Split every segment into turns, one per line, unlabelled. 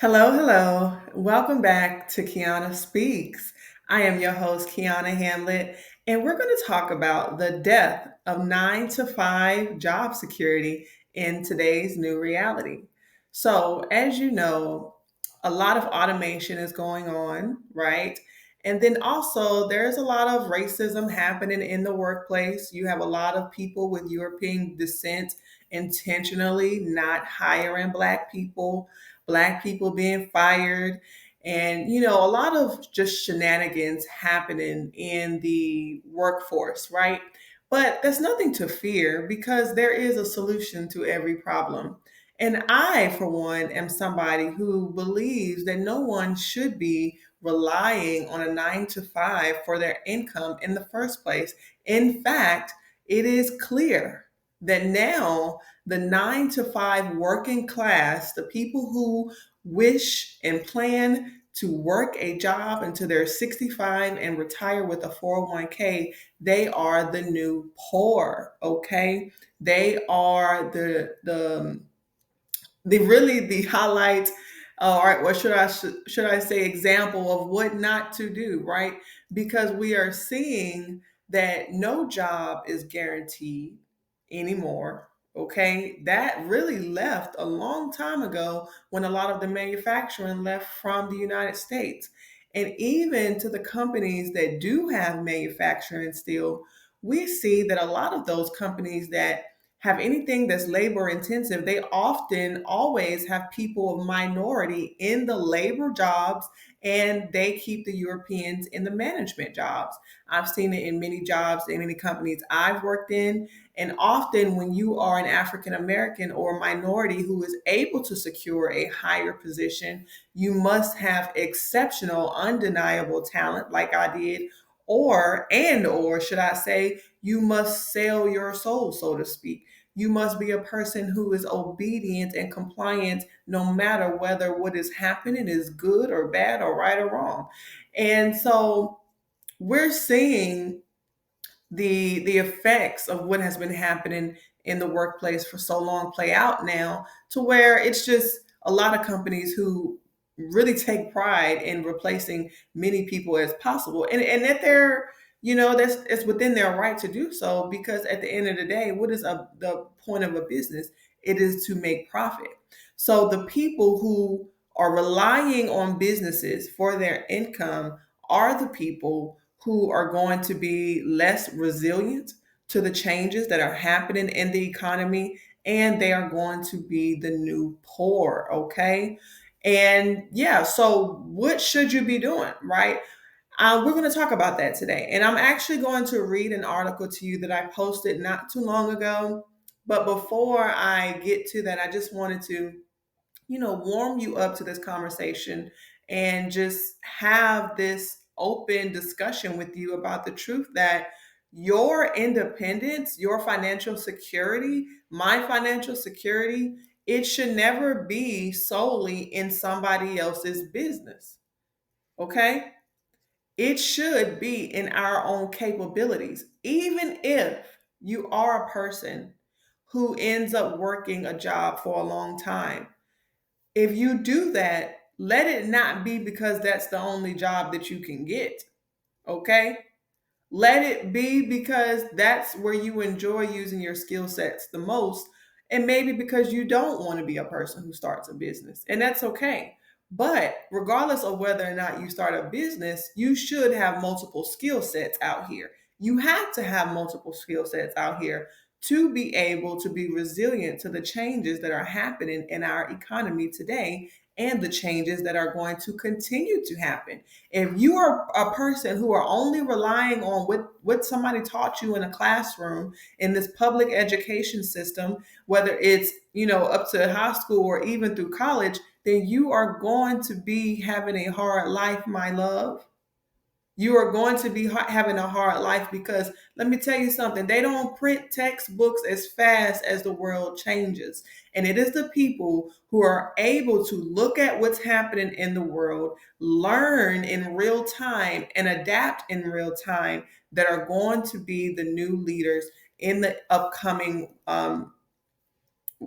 Hello, hello. Welcome back to Kiana Speaks. I am your host, Kiana Hamlet, and we're going to talk about the death of 9 to 5 job security in today's new reality. So, as you know, a lot of automation is going on, right? And then also, there's a lot of racism happening in the workplace. You have a lot of people with European descent intentionally not hiring Black people being fired, and a lot of just shenanigans happening in the workforce, right? But there's nothing to fear because there is a solution to every problem. And I, for one, am somebody who believes that no one should be relying on a 9 to 5 for their income in the first place. In fact, it is clear that now the 9 to 5 working class, the people who wish and plan to work a job until they're 65 and retire with a 401k, they are the new poor, okay? They are the really the highlight, or what should I say, example of what not to do, right? Because we are seeing that no job is guaranteed anymore. Okay, that really left a long time ago when a lot of the manufacturing left from the United States. And even to the companies that do have manufacturing still, we see that a lot of those companies that have anything that's labor intensive, they often always have people of minority in the labor jobs, and they keep the Europeans in the management jobs. I've seen it in many jobs, in many companies I've worked in. And often, when you are an African American or minority who is able to secure a higher position, you must have exceptional, undeniable talent, like I did, or should I say, you must sell your soul, so to speak. You must be a person who is obedient and compliant no matter whether what is happening is good or bad or right or wrong. And so we're seeing the effects of what has been happening in the workplace for so long play out now, to where it's just a lot of companies who really take pride in replacing many people as possible, and that they're, that's it's within their right to do so, because at the end of the day, what is the point of a business? It is to make profit. So the people who are relying on businesses for their income are the people who are going to be less resilient to the changes that are happening in the economy, and they are going to be the new poor, okay? And yeah, so what should you be doing, right? We're going to talk about that today. And I'm actually going to read an article to you that I posted not too long ago. But before I get to that, I just wanted to, warm you up to this conversation and just have this open discussion with you about the truth that your independence, your financial security, my financial security, it should never be solely in somebody else's business. Okay? It should be in our own capabilities, even if you are a person who ends up working a job for a long time. If you do that, let it not be because that's the only job that you can get. Okay? Let it be because that's where you enjoy using your skill sets the most. And maybe because you don't want to be a person who starts a business. And that's okay. But regardless of whether or not you start a business, you should have multiple skill sets out here. You have to have multiple skill sets out here to be able to be resilient to the changes that are happening in our economy today, and the changes that are going to continue to happen. If you are a person who are only relying on what somebody taught you in a classroom in this public education system, whether it's, up to high school or even through college, then you are going to be having a hard life, my love. You are going to be having a hard life, because let me tell you something, they don't print textbooks as fast as the world changes. And it is the people who are able to look at what's happening in the world, learn in real time, and adapt in real time, that are going to be the new leaders in the upcoming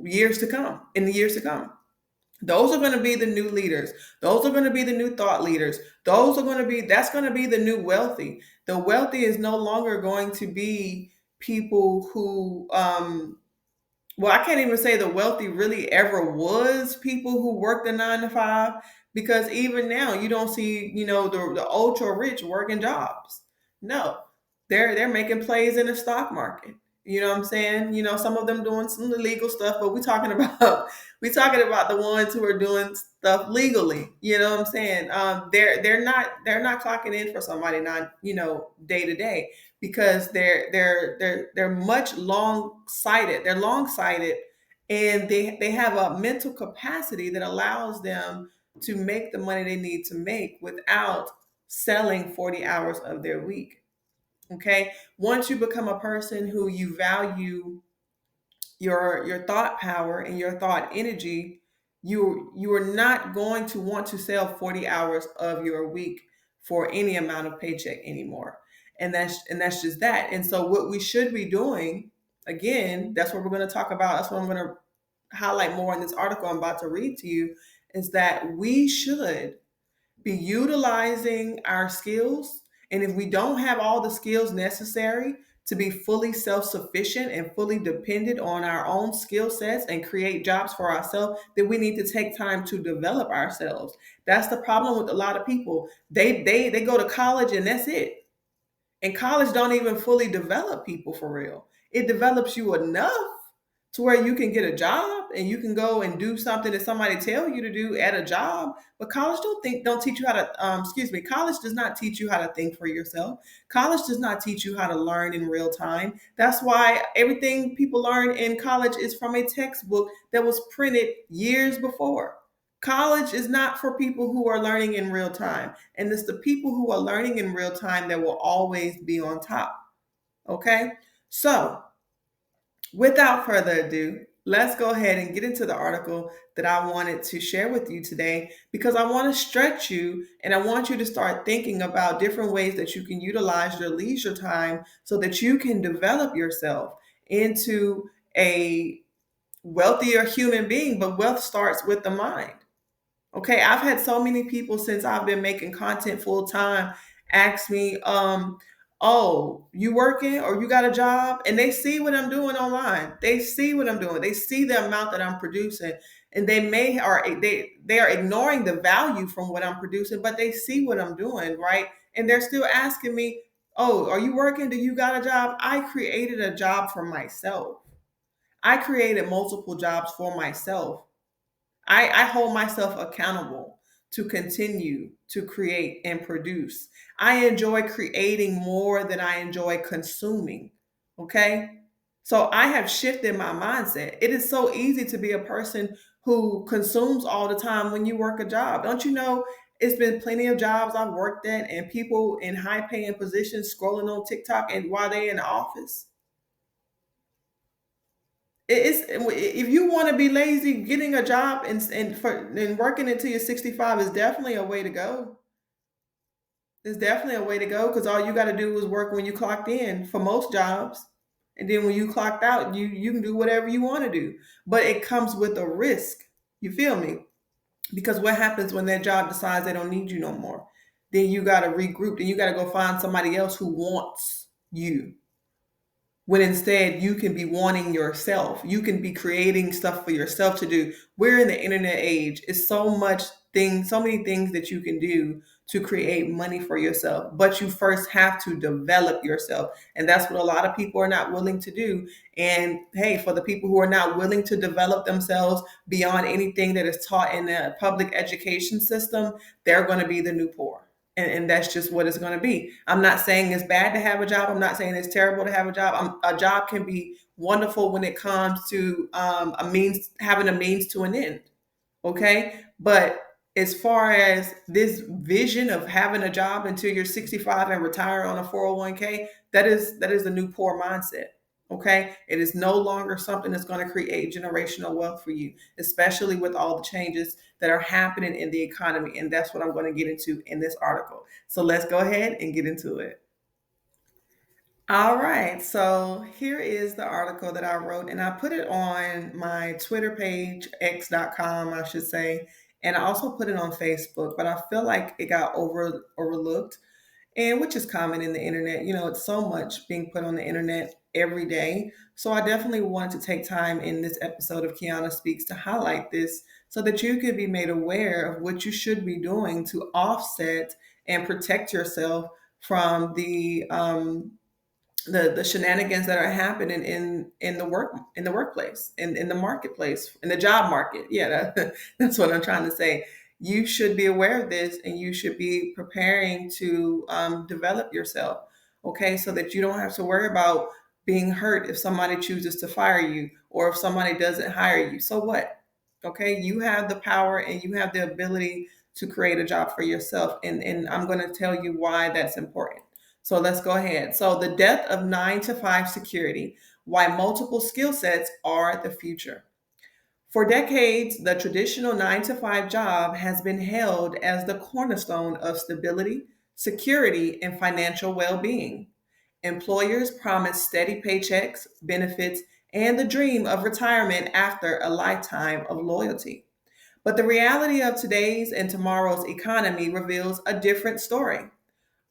years to come, in the years to come. Those are going to be the new leaders. Those are going to be the new thought leaders. Those are going to be, that's going to be the new wealthy. The wealthy is no longer going to be people who, well, I can't even say the wealthy really ever was people who worked a 9 to 5, because even now you don't see, the ultra rich working jobs. No, they're making plays in the stock market. You know what I'm saying? Some of them doing some illegal stuff, but we're talking about we talking about the ones who are doing stuff legally. You know what I'm saying? They're not clocking in for somebody not day to day, because they're much long sighted. They're long sighted, and they have a mental capacity that allows them to make the money they need to make without selling 40 hours of their week. Okay, once you become a person who you value your thought power and your thought energy, you are not going to want to sell 40 hours of your week for any amount of paycheck anymore. And that's just that. And so what we should be doing, again, that's what we're going to talk about. That's what I'm going to highlight more in this article I'm about to read to you, is that we should be utilizing our skills. And if we don't have all the skills necessary to be fully self sufficient and fully dependent on our own skill sets and create jobs for ourselves, then we need to take time to develop ourselves. That's the problem with a lot of people. They go to college and that's it. And college don't even fully develop people for real. It develops you enough to where you can get a job and you can go and do something that somebody tell you to do at a job. But college don't teach you how to college does not teach you how to think for yourself. College does not teach you how to learn in real time. That's why everything people learn in college is from a textbook that was printed years before. College is not for people who are learning in real time. And it's the people who are learning in real time that will always be on top. Okay? So, without further ado, let's go ahead and get into the article that I wanted to share with you today, because I want to stretch you and I want you to start thinking about different ways that you can utilize your leisure time so that you can develop yourself into a wealthier human being. But wealth starts with the mind. Okay, I've had so many people since I've been making content full time ask me, oh, you working or you got a job? And they see what I'm doing online. They see what I'm doing. They see the amount that I'm producing. And they are ignoring the value from what I'm producing, but they see what I'm doing, right? And they're still asking me, oh, are you working? Do you got a job? I created a job for myself. I created multiple jobs for myself. I hold myself accountable to continue to create and produce. I enjoy creating more than I enjoy consuming. Okay. So I have shifted my mindset. It is so easy to be a person who consumes all the time when you work a job. Don't you know? It's been plenty of jobs I've worked at and people in high paying positions scrolling on TikTok and while they in the office. It's, if you want to be lazy, getting a job and working until you're 65 is definitely a way to go. It's definitely a way to go, because all you got to do is work when you clocked in for most jobs, and then when you clocked out, you can do whatever you want to do. But it comes with a risk. You feel me? Because what happens when that job decides they don't need you no more? Then you got to regroup. Then you got to go find somebody else who wants you, when instead you can be wanting yourself. You can be creating stuff for yourself to do. We're in the internet age. It's so many things that you can do to create money for yourself. But you first have to develop yourself. And that's what a lot of people are not willing to do. And hey, for the people who are not willing to develop themselves beyond anything that is taught in the public education system, they're going to be the new poor. And that's just what it's going to be. I'm not saying it's bad to have a job. I'm not saying it's terrible to have a job. A job can be wonderful when it comes to having a means to an end. Okay. But as far as this vision of having a job until you're 65 and retire on a 401k, that is the new poor mindset. Okay. It is no longer something that's going to create generational wealth for you, especially with all the changes that are happening in the economy. And that's what I'm going to get into in this article. So let's go ahead and get into it. All right, so here is the article that I wrote, and I put it on my Twitter page, x.com, I should say, and I also put it on Facebook, but I feel like it got overlooked, and which is common in the internet. It's so much being put on the internet every day. So I definitely wanted to take time in this episode of Kiana Speaks to highlight this so that you could be made aware of what you should be doing to offset and protect yourself from the shenanigans that are happening in the workplace, in the marketplace, in the job market. Yeah, that's what I'm trying to say. You should be aware of this, and you should be preparing to develop yourself, okay, so that you don't have to worry about being hurt if somebody chooses to fire you or if somebody doesn't hire you. So what? Okay, you have the power and you have the ability to create a job for yourself, and I'm going to tell you why that's important. So let's go ahead. So, the death of 9 to 5 security, why multiple skill sets are the future. For decades, the traditional 9 to 5 job has been held as the cornerstone of stability, security, and financial well being. Employers promise steady paychecks, benefits, and the dream of retirement after a lifetime of loyalty. But the reality of today's and tomorrow's economy reveals a different story.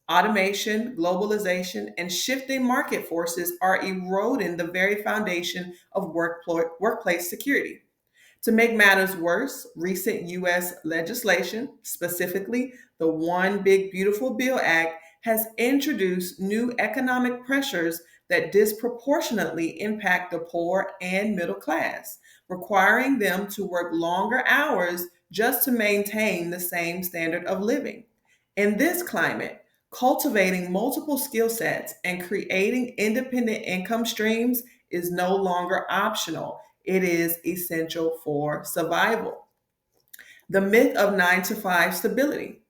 Automation, globalization, and shifting market forces are eroding the very foundation of workplace security. To make matters worse, recent U.S. legislation, specifically the One Big Beautiful Bill Act, has introduced new economic pressures that disproportionately impact the poor and middle class, requiring them to work longer hours just to maintain the same standard of living. In this climate, cultivating multiple skill sets and creating independent income streams is no longer optional. It is essential for survival. The myth of 9 to 5 stability.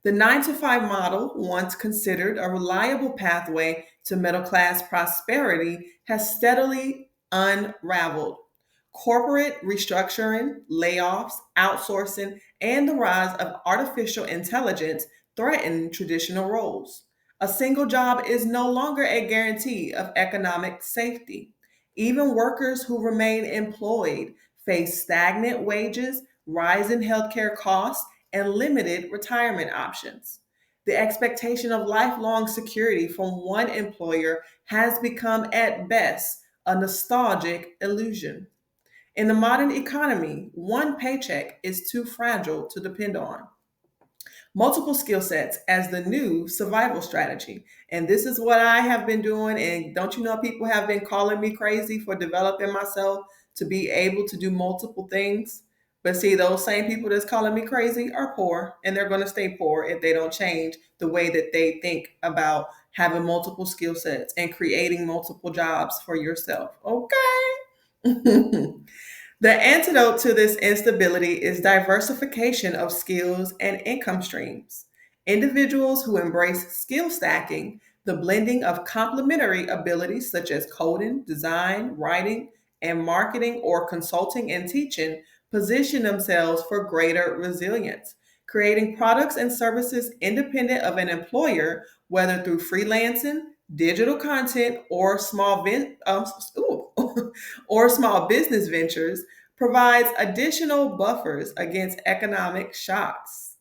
The 9 to 5 model, once considered a reliable pathway to middle class prosperity, has steadily unraveled. Corporate restructuring, layoffs, outsourcing, and the rise of artificial intelligence threaten traditional roles. A single job is no longer a guarantee of economic safety. Even workers who remain employed face stagnant wages, rising healthcare costs, and limited retirement options. The expectation of lifelong security from one employer has become, at best, a nostalgic illusion. In the modern economy, one paycheck is too fragile to depend on. Multiple skill sets as the new survival strategy. And this is what I have been doing. And don't you know, people have been calling me crazy for developing myself to be able to do multiple things. But see, those same people that's calling me crazy are poor, and they're going to stay poor if they don't change the way that they think about having multiple skill sets and creating multiple jobs for yourself. Okay. The antidote to this instability is diversification of skills and income streams. Individuals who embrace skill stacking, the blending of complementary abilities such as coding, design, writing, and marketing or consulting and teaching, position themselves for greater resilience, creating products and services independent of an employer, whether through freelancing, digital content, or or small business ventures, provides additional buffers against economic shocks.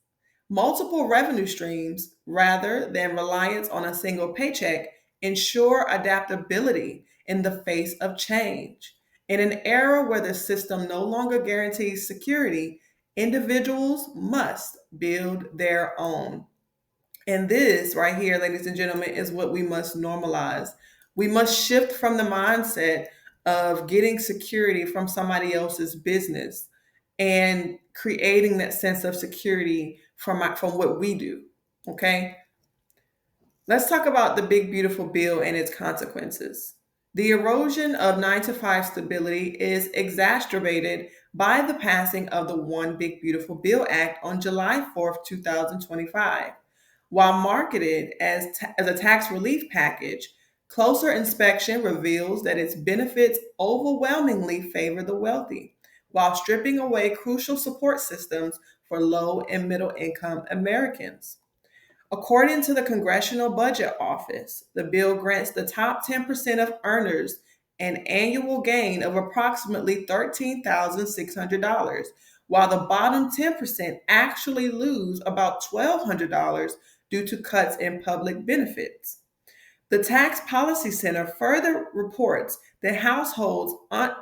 Multiple revenue streams, rather than reliance on a single paycheck, ensure adaptability in the face of change. In an era where the system no longer guarantees security, individuals must build their own. And this right here, ladies and gentlemen, is what we must normalize. We must shift from the mindset of getting security from somebody else's business and creating that sense of security from what we do. Okay? Let's talk about the big beautiful bill and its consequences. The erosion of 9 to 5 stability is exacerbated by the passing of the One Big Beautiful Bill Act on July 4th, 2025. While marketed as a tax relief package, closer inspection reveals that its benefits overwhelmingly favor the wealthy, while stripping away crucial support systems for low and middle income Americans. According to the Congressional Budget Office, the bill grants the top 10% of earners an annual gain of approximately $13,600, while the bottom 10% actually lose about $1,200 due to cuts in public benefits. The Tax Policy Center further reports that households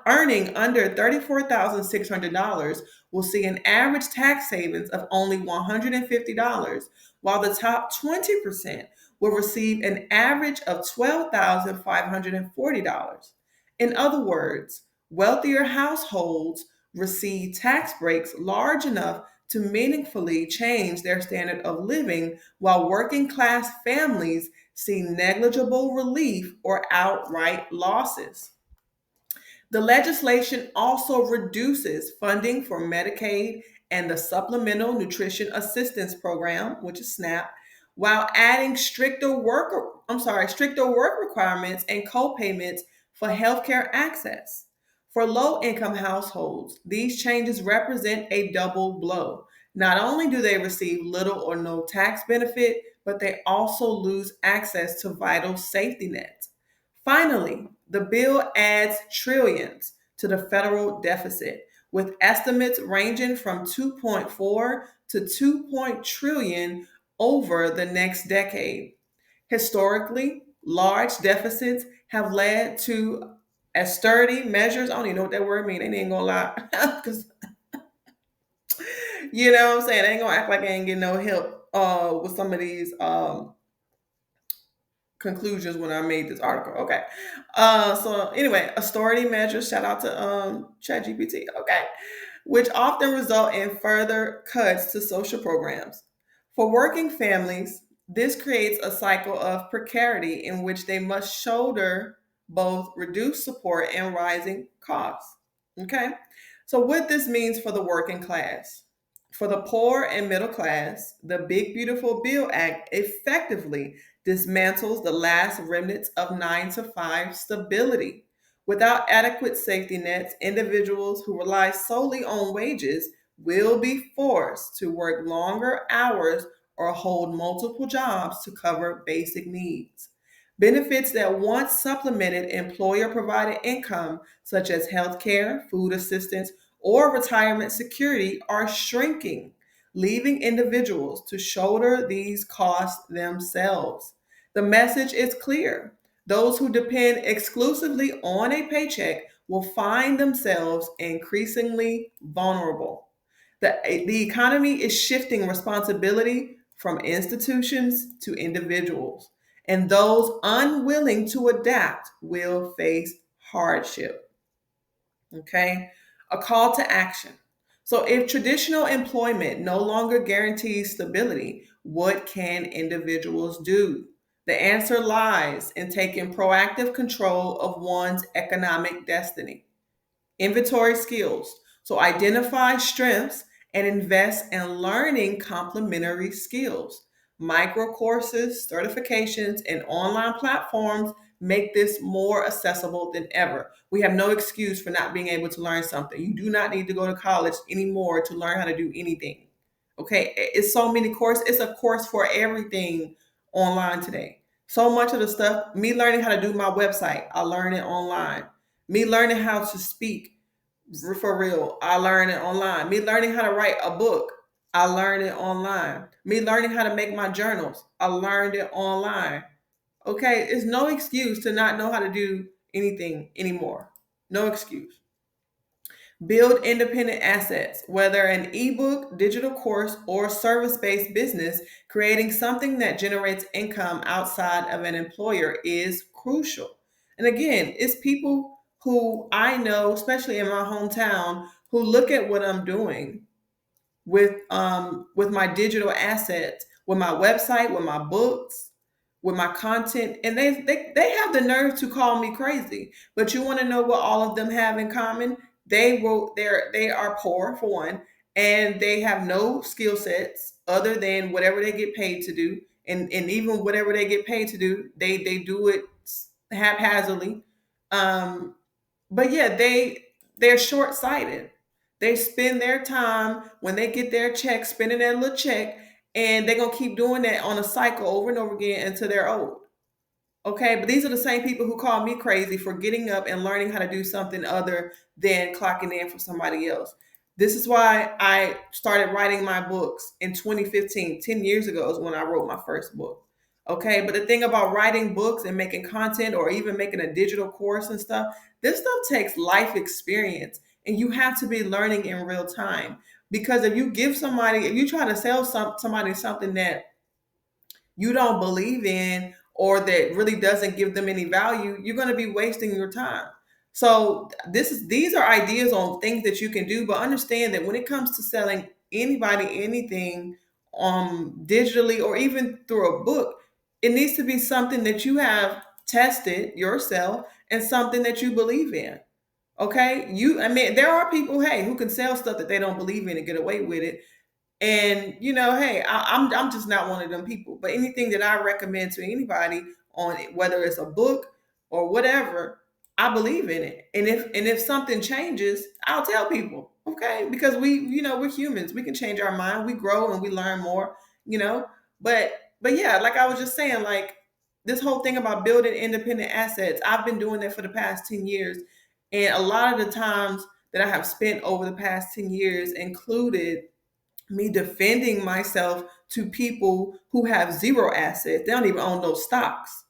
earning under $34,600 will see an average tax savings of only $150, while the top 20% will receive an average of $12,540. In other words, wealthier households receive tax breaks large enough to meaningfully change their standard of living, while working class families see negligible relief or outright losses. The legislation also reduces funding for Medicaid and the Supplemental Nutrition Assistance Program, which is SNAP, while adding stricter work requirements and co-payments for healthcare access. For low-income households, these changes represent a double blow. Not only do they receive little or no tax benefit, but they also lose access to vital safety nets. Finally, the bill adds trillions to the federal deficit, with estimates ranging from 2.4 to 2 trillion over the next decade. Historically, large deficits have led to austerity measures. I don't even know what that word means. They ain't gonna lie. Because you know what I'm saying? They ain't gonna act like I ain't getting no help with some of these conclusions when I made this article. Okay. So anyway, austerity measures, shout out to ChatGPT. Okay. Which often result in further cuts to social programs. For working families, this creates a cycle of precarity in which they must shoulder both reduced support and rising costs. Okay. So what this means for the working class. For the poor and middle class, the Big Beautiful Bill Act effectively dismantles the last remnants of 9 to 5 stability. Without adequate safety nets, individuals who rely solely on wages will be forced to work longer hours or hold multiple jobs to cover basic needs. Benefits that once supplemented employer provided income, such as health care, food assistance, or retirement security, are shrinking, leaving individuals to shoulder these costs themselves. The message is clear. Those who depend exclusively on a paycheck will find themselves increasingly vulnerable. The economy is shifting responsibility from institutions to individuals, and those unwilling to adapt will face hardship. Okay, a call to action. So, if traditional employment no longer guarantees stability, what can individuals do? The answer lies in taking proactive control of one's economic destiny. Inventory skills. So identify strengths and invest in learning complementary skills. Micro courses, certifications, and online platforms make this more accessible than ever. We have no excuse for not being able to learn something. You do not need to go to college anymore to learn how to do anything. Okay, it's so many courses. It's a course for everything online today. So much of the stuff, me learning how to do my website, I learn it online. Me learning how to speak for real, I learned it online. Me learning how to write a book, I learned it online. Me learning how to make my journals, I learned it online. Okay, it's no excuse to not know how to do anything anymore. No excuse. Build independent assets, whether an ebook, digital course, or service based business. Creating something that generates income outside of an employer is crucial. And again, it's people who I know, especially in my hometown, who look at what I'm doing with my digital assets, with my website, with my books, with my content, and they have the nerve to call me crazy. But you want to know what all of them have in common? They are poor for one, and they have no skill sets other than whatever they get paid to do, and even whatever they get paid to do, they do it haphazardly. Um, but yeah, they're short-sighted. They spend their time when they get their check, spending their little check, And they're gonna keep doing that on a cycle over and over again until they're old. Okay, but these are the same people who call me crazy for getting up and learning how to do something other than clocking in for somebody else. This is why I started writing my books in 2015. 10 years ago is when I wrote my first book. Okay, but the thing about writing books and making content or even making a digital course and stuff, this stuff takes life experience and you have to be learning in real time. Because if you try to sell somebody something that you don't believe in or that really doesn't give them any value, you're going to be wasting your time. So these are ideas on things that you can do, but understand that when it comes to selling anybody anything digitally or even through a book, it needs to be something that you have tested yourself and something that you believe in. Okay? I mean, there are people, hey, who can sell stuff that they don't believe in and get away with it, and hey, I'm just not one of them people. But anything that I recommend to anybody on it, whether it's a book or whatever, I believe in it. And if something changes, I'll tell people, okay? Because we're humans. We can change our mind. We grow and we learn more, you know. But yeah, like I was just saying, like this whole thing about building independent assets, I've been doing that for the past 10 years. And a lot of the times that I have spent over the past 10 years included me defending myself to people who have zero assets. They don't even own those stocks.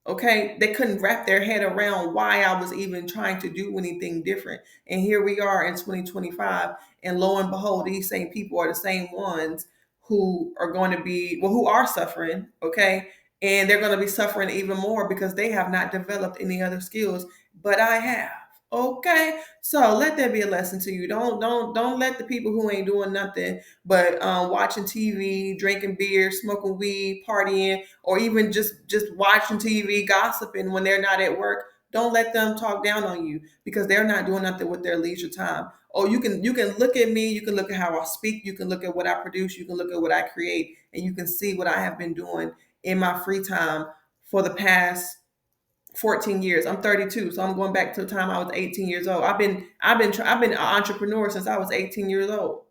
Okay. They couldn't wrap their head around why I was even trying to do anything different. And here we are in 2025. And lo and behold, these same people are the same ones who are going to be, well, who are suffering. Okay. And they're going to be suffering even more because they have not developed any other skills, but I have. Okay. So let that be a lesson to you. Don't let the people who ain't doing nothing but watching TV, drinking beer, smoking weed, partying, or even just watching TV, gossiping when they're not at work. Don't let them talk down on you because they're not doing nothing with their leisure time. Oh, you can look at me, you can look at how I speak, you can look at what I produce, you can look at what I create, and you can see what I have been doing in my free time for the past 14 years. I'm 32, so I'm going back to the time I was 18 years old. I've been an entrepreneur since I was 18 years old.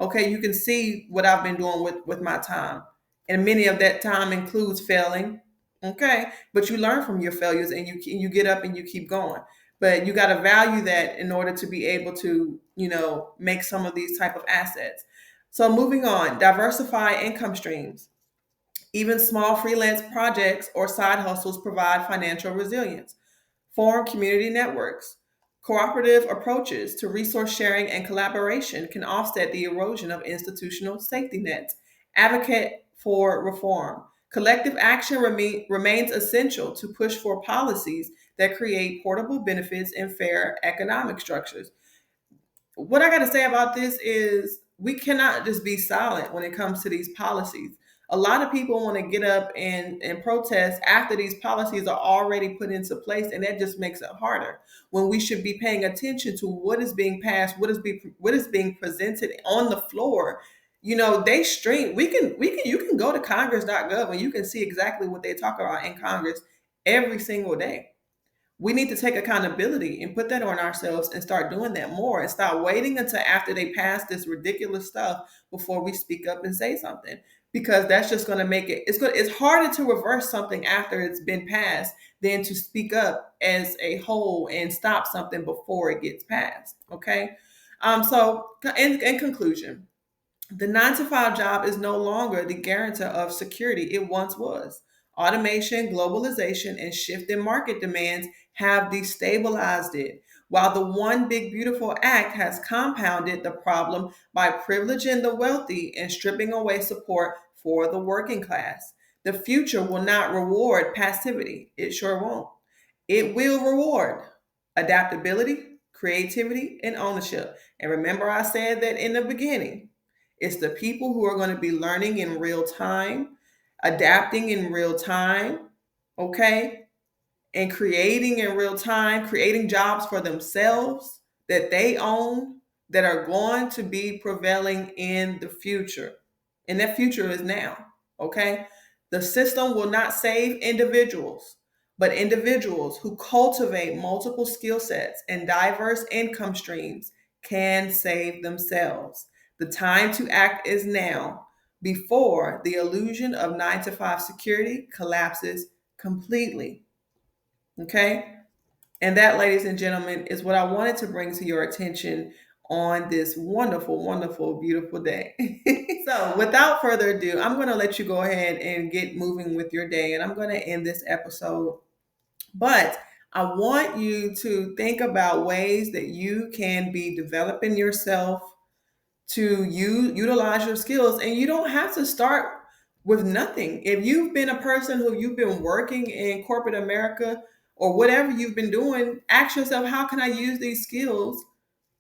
Okay, you can see what I've been doing with my time. And many of that time includes failing. Okay, but you learn from your failures and you get up and you keep going. But you got to value that in order to be able to, make some of these type of assets. So moving on, diversify income streams. Even small freelance projects or side hustles provide financial resilience. Form community networks. Cooperative approaches to resource sharing and collaboration can offset the erosion of institutional safety nets. Advocate for reform. Collective action remains essential to push for policies that create portable benefits and fair economic structures. What I got to say about this is we cannot just be silent when it comes to these policies. A lot of people want to get up and protest after these policies are already put into place, and that just makes it harder. When we should be paying attention to what is being passed, what is being presented on the floor. They stream. You can go to congress.gov and you can see exactly what they talk about in Congress every single day. We need to take accountability and put that on ourselves and start doing that more and stop waiting until after they pass this ridiculous stuff before we speak up and say something, because that's just going to make it's harder to reverse something after it's been passed than to speak up as a whole and stop something before it gets passed. Okay. So in conclusion, the 9 to 5 job is no longer the guarantor of security it once was. Automation, globalization, and shifting market demands have destabilized it, while the One Big Beautiful Act has compounded the problem by privileging the wealthy and stripping away support for the working class. The future will not reward passivity. It sure won't. It will reward adaptability, creativity, and ownership. And remember, I said that in the beginning. It's the people who are going to be learning in real time, adapting in real time, okay, and creating in real time, creating jobs for themselves that they own that are going to be prevailing in the future. And that future is now, okay? The system will not save individuals, but individuals who cultivate multiple skill sets and diverse income streams can save themselves. The time to act is now before the illusion of 9 to 5 security collapses completely. Okay? And that, ladies and gentlemen, is what I wanted to bring to your attention on this wonderful, wonderful, beautiful day. So, without further ado, I'm going to let you go ahead and get moving with your day, and I'm going to end this episode. But I want you to think about ways that you can be developing yourself to utilize your skills, and you don't have to start with nothing. If you've been a person who you've been working in corporate America or whatever you've been doing, ask yourself, how can I use these skills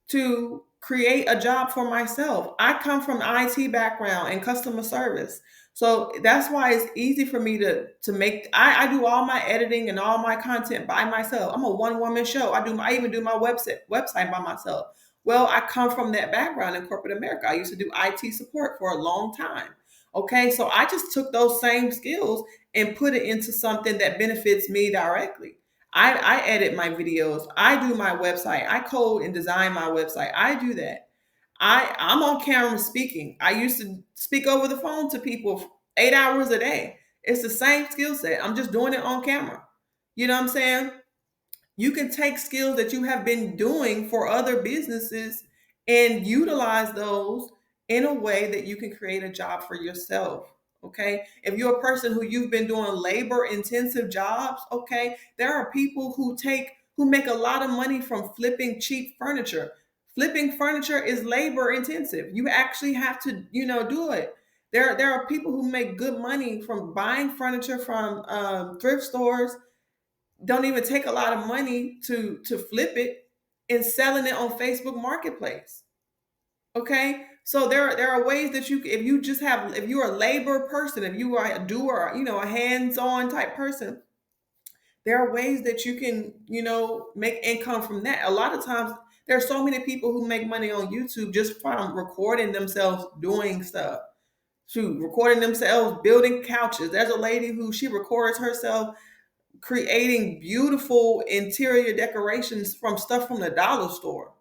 to create a job for myself? I come from IT background and customer service. So that's why it's easy for me to make I do all my editing and all my content by myself. I'm a one-woman show. I even do my website by myself. Well, I come from that background in corporate America. I used to do IT support for a long time. Okay, so I just took those same skills and put it into something that benefits me directly. I edit my videos. I do my website. I code and design my website. I do that. I'm on camera speaking. I used to speak over the phone to people 8 hours a day. It's the same skill set. I'm just doing it on camera. You know what I'm saying? You can take skills that you have been doing for other businesses and utilize those in a way that you can create a job for yourself. Okay. If you're a person who you've been doing labor intensive jobs, okay, there are people who make a lot of money from flipping cheap furniture. Flipping furniture is labor intensive. You actually have to, do it. There are people who make good money from buying furniture from thrift stores, don't even take a lot of money to flip it and selling it on Facebook Marketplace. Okay, so there are ways that if you're a labor person, if you are a doer, a hands-on type person, there are ways that you can make income from that. A lot of times there are so many people who make money on YouTube just from recording themselves doing stuff. Shoot, recording themselves building couches. There's a lady who she records herself creating beautiful interior decorations from stuff from the dollar store.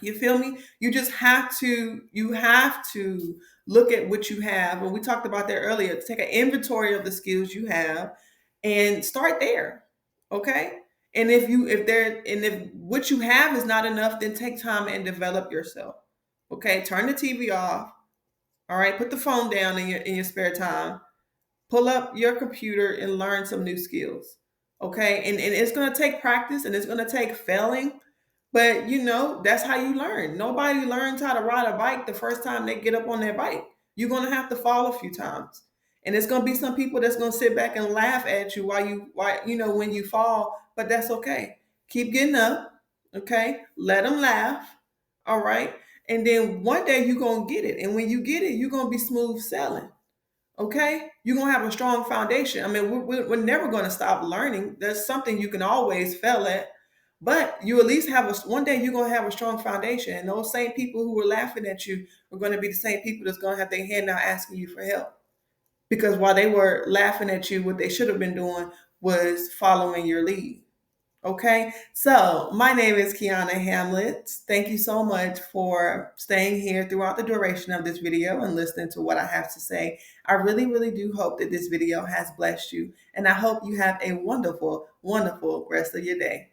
You feel me? You have to look at what you have. And we talked about that earlier. Take an inventory of the skills you have and start there. Okay? And if what you have is not enough, then take time and develop yourself. Okay? Turn the TV off. All right, put the phone down in your spare time. Pull up your computer and learn some new skills. Okay. And it's going to take practice and it's going to take failing. But that's how you learn. Nobody learns how to ride a bike the first time they get up on their bike. You're going to have to fall a few times. And it's going to be some people that's going to sit back and laugh at you when you fall, but that's okay. Keep getting up. Okay. Let them laugh. All right. And then one day you're going to get it. And when you get it, you're going to be smooth sailing. Okay, you're gonna have a strong foundation. I mean, we're never going to stop learning. There's something you can always fail at, but you at least one day you're gonna have a strong foundation. And those same people who were laughing at you are going to be the same people that's going to have their hand out asking you for help. Because while they were laughing at you, what they should have been doing was following your lead. Okay, so my name is Kiana Hamlet. Thank you so much for staying here throughout the duration of this video and listening to what I have to say. I really, really do hope that this video has blessed you, and I hope you have a wonderful, wonderful rest of your day.